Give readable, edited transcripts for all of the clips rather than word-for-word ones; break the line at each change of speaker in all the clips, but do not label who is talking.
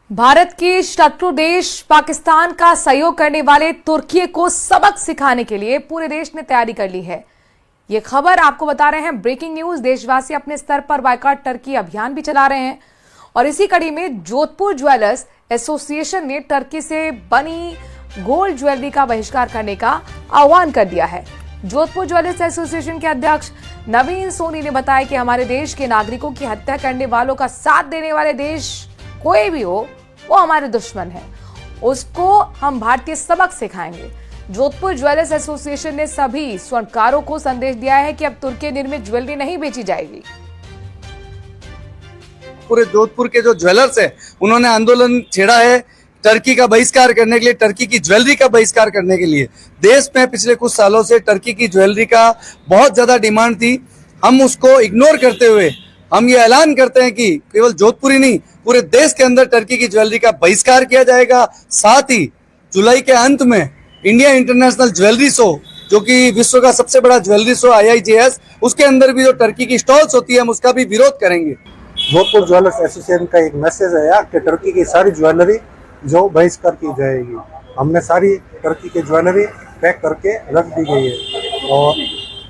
भारत के शत्रु देश पाकिस्तान का सहयोग करने वाले तुर्की को सबक सिखाने के लिए पूरे देश ने तैयारी कर ली है। ये खबर आपको बता रहे हैं, ब्रेकिंग न्यूज। देशवासी अपने स्तर पर बायकॉट टर्की अभियान भी चला रहे हैं और इसी कड़ी में जोधपुर ज्वेलर्स एसोसिएशन ने टर्की से बनी गोल्ड ज्वेलरी का बहिष्कार करने का आह्वान कर दिया है। जोधपुर ज्वेलर्स एसोसिएशन के अध्यक्ष नवीन सोनी ने बताया कि हमारे देश के नागरिकों की हत्या करने वालों का साथ देने वाले देश कोई भी हो, वो हमारे दुश्मन है, उसको हम भारतीय सबक सिखाएंगे। जोधपुर ज्वेलर्स एसोसिएशन ने सभी स्वर्णकारों को संदेश दिया है कि अब तुर्की निर्मित ज्वेलरी नहीं बेची जाएगी।
पूरे जोधपुर के जो ज्वेलर्स है, उन्होंने आंदोलन छेड़ा है टर्की का बहिष्कार करने के लिए, टर्की की ज्वेलरी का बहिष्कार करने के लिए। देश में पिछले कुछ सालों से टर्की की ज्वेलरी का बहुत ज्यादा डिमांड थी। हम उसको इग्नोर करते हुए हम ये ऐलान करते हैं कि केवल जोधपुर ही नहीं, पूरे देश के अंदर टर्की की ज्वेलरी का बहिष्कार किया जाएगा। साथ ही जुलाई के अंत में इंडिया इंटरनेशनल ज्वेलरी शो, जो कि विश्व का सबसे बड़ा ज्वेलरी शो IIJS, उसके अंदर भी जो टर्की की स्टॉल्स होती है, हम उसका भी विरोध करेंगे।
जोधपुर ज्वेलर्स एसोसिएशन का एक मैसेज है यार कि टर्की की सारी ज्वेलरी जो बहिष्कार की जाएगी। हमने सारी टर्की की ज्वेलरी पैक करके रख दी गई है और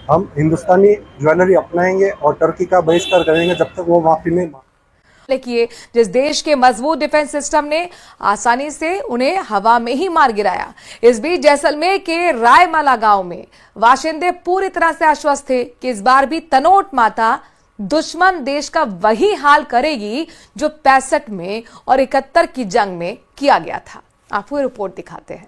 हम हिंदुस्तानी ज्वेलरी अपनाएंगे और टर्की का बहिष्कार करेंगे जब तक वो माफी नहीं मांगे।
किए जिस देश के मजबूत डिफेंस सिस्टम ने आसानी से उन्हें हवा में ही मार गिराया। इस बीच जैसलमेर के रायमाला गांव में बाशिंदे पूरी तरह से आश्वस्त थे कि इस बार भी तनोट माता दुश्मन देश का वही हाल करेगी जो 65 में और 71 की जंग में किया गया था। आपको रिपोर्ट दिखाते हैं।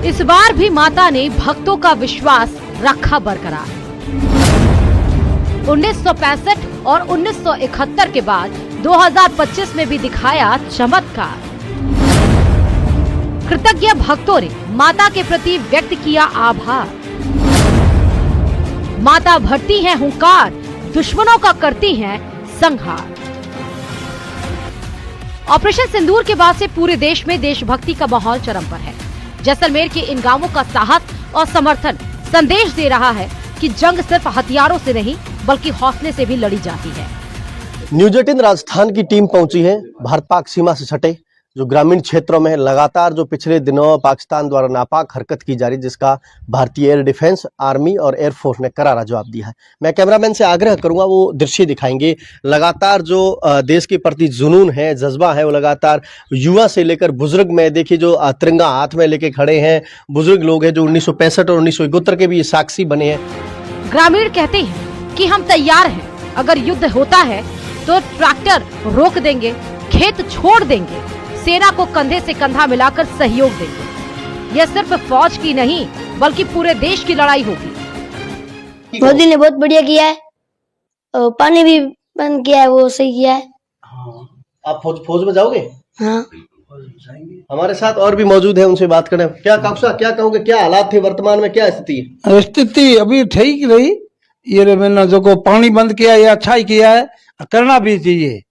इस बार भी माता ने भक्तों का विश्वास रखा बरकरार। 1965 और 1971 के बाद 2025 में भी दिखाया चमत्कार। कृतज्ञ भक्तों ने माता के प्रति व्यक्त किया आभार। माता भरती है हुंकार, दुश्मनों का करती हैं संहार। ऑपरेशन सिंदूर के बाद से पूरे देश में देशभक्ति का माहौल चरम पर है। जैसलमेर के इन गांवों का साहस और समर्थन संदेश दे रहा है कि जंग सिर्फ हथियारों से नहीं बल्कि हौसले से भी लड़ी जाती है।
न्यूज 18 राजस्थान की टीम पहुंची है भारत पाक सीमा से सटे जो ग्रामीण क्षेत्रों में लगातार जो पिछले दिनों पाकिस्तान द्वारा नापाक हरकत की जा रही, जिसका भारतीय एयर डिफेंस, आर्मी और एयरफोर्स ने करारा जवाब दिया है। मैं कैमरामैन से आग्रह करूंगा वो दृश्य दिखाएंगे। लगातार जो देश के प्रति जुनून है, जज्बा है, वो लगातार युवा से लेकर बुजुर्ग में देखिए जो तिरंगा हाथ में लेके खड़े हैं बुजुर्ग लोग हैं जो 1965 और 1971 के भी साक्षी बने हैं।
ग्रामीण कहते हैं कि हम तैयार हैं, अगर युद्ध होता है तो ट्रैक्टर रोक देंगे, खेत छोड़ देंगे, सेना को कंधे से कंधा मिलाकर सहयोग देंगे। यह सिर्फ फौज की नहीं बल्कि पूरे देश की लड़ाई होगी।
मोदी ने बहुत बढ़िया किया है और पानी भी बंद किया है, वो सही किया है।
आप फौज में जाओगे?
हाँ।
हमारे साथ और भी मौजूद है, उनसे बात करें। क्या कौशा, क्या कहोगे, क्या हालात थे वर्तमान में, क्या स्थिति?
स्थिति अभी ठीक रही। ये मैंने जो को पानी बंद किया ये अच्छा ही किया है, करना भी चाहिए।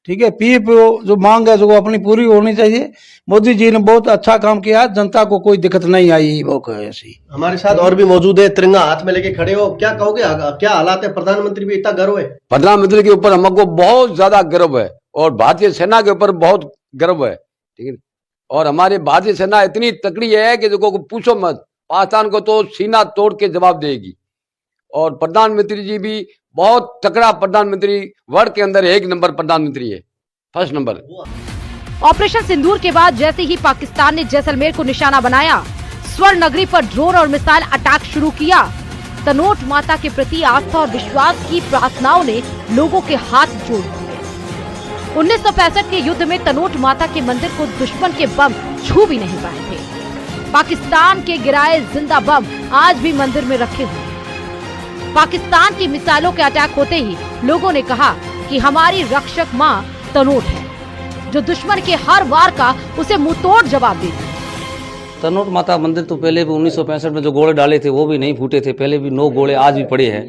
ठीक है, पीएफ जो मांग है जो अपनी पूरी होनी चाहिए। मोदी जी ने बहुत अच्छा काम किया, जनता को कोई दिक्कत नहीं आई। वो ऐसी
हमारे साथ और भी मौजूद है, तिरंगा हाथ में लेके खड़े हो, क्या कहोगे, क्या हालात है? प्रधानमंत्री भी इतना गर्व है?
प्रधानमंत्री के ऊपर हमको बहुत ज्यादा गर्व है और भारतीय सेना के ऊपर बहुत गर्व है। ठीक है, और हमारी भारतीय सेना इतनी तकड़ी है कि जो पूछो मत, पाकिस्तान को तो सीना तोड़ के जवाब देगी। और प्रधानमंत्री जी भी बहुत तकड़ा प्रधानमंत्री, वर्ल्ड के अंदर एक नंबर प्रधानमंत्री है, फर्स्ट नंबर।
ऑपरेशन सिंदूर के बाद जैसे ही पाकिस्तान ने जैसलमेर को निशाना बनाया, स्वर्ण नगरी पर ड्रोन और मिसाइल अटैक शुरू किया। तनोट माता के प्रति आस्था और विश्वास की प्रार्थनाओं ने लोगों के हाथ जोड़ दिए। 1965 के युद्ध में तनोट माता के मंदिर को दुश्मन के बम छू भी नहीं पाए थे। पाकिस्तान के गिराए जिंदा बम आज भी मंदिर में रखे हुए। पाकिस्तान की मिसाइलों के अटैक होते ही लोगों ने कहा कि हमारी रक्षक मां तनोट है, जो दुश्मन के हर वार का उसे मुंहतोड़ जवाब देती है।
तनोट माता मंदिर तो पहले भी 1965 में जो गोले डाले थे वो भी नहीं फूटे थे। पहले भी 9 गोले आज भी पड़े हैं,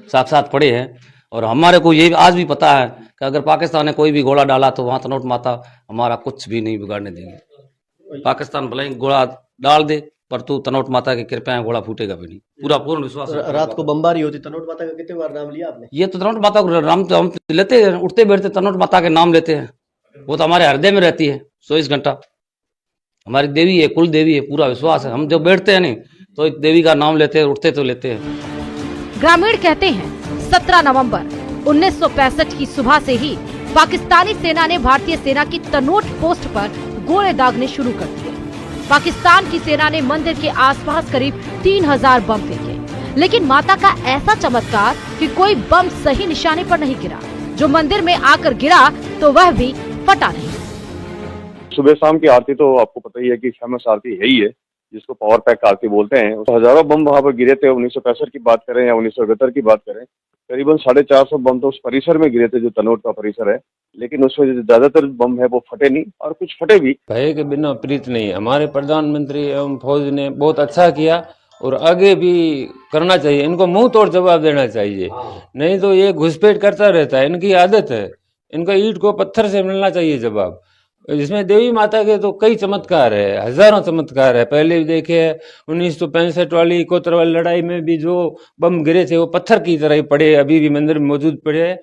साथ पड़े हैं। और हमारे को ये आज भी पता है कि अगर पाकिस्तान ने कोई भी गोला डाला तो वहाँ तनोट माता हमारा कुछ भी नहीं बिगाड़ने देंगे। पाकिस्तान भले ही गोला डाल दे, परंतु तनोट माता की कृपा है, गोला फूटेगा भी नहीं, पूरा पूर्ण विश्वास है।
रात को बमबारी होती, तनोट माता का कितने बार नाम लिया आपने?
ये तो तनोट माता को हम लेते हैं, उठते बैठते तनोट माता के नाम लेते हैं, वो तो हमारे हृदय में रहती है 24 घंटा, हमारी देवी है, कुल देवी है, पूरा विश्वास है। हम जब बैठते हैं नहीं तो देवी का नाम लेते हैं, उठते तो लेते हैं।
ग्रामीण कहते हैं 17 नवंबर 1965 की सुबह से ही पाकिस्तानी सेना ने भारतीय सेना की तनोट पोस्ट पर गोले दागने शुरू कर दिए। पाकिस्तान की सेना ने मंदिर के आसपास करीब 3000 बम फेंके, लेकिन माता का ऐसा चमत्कार कि कोई बम सही निशाने पर नहीं गिरा। जो मंदिर में आकर गिरा तो वह भी फटा नहीं।
सुबह शाम की आरती तो आपको पता ही है कि फेमस आरती है ही है, जिसको पावर पैक आरती बोलते हैं। तो हजारों बम वहां पर गिरे थे। 1965 की बात करें या 1972 की बात करें, करीबन 450 बम तो उस परिसर में गिरे थे जो तनोट का परिसर है, लेकिन उसमें जो ज्यादातर बम है वो फटे नहीं और कुछ फटे भी।
भय के बिना प्रीत नहीं। हमारे प्रधानमंत्री एवं फौज ने बहुत अच्छा किया और आगे भी करना चाहिए। इनको मुंह तोड़ जवाब देना चाहिए, नहीं तो ये घुसपैठ करता रहता है, इनकी आदत है। इनको ईंट को पत्थर से मिलना चाहिए जवाब। इसमें देवी माता के तो कई चमत्कार है, हजारों चमत्कार है। पहले भी देखे 1965 वाली कोतरवाल लड़ाई में भी जो बम गिरे थे वो पत्थर की तरह ही पड़े, अभी भी मंदिर में मौजूद पड़े हैं।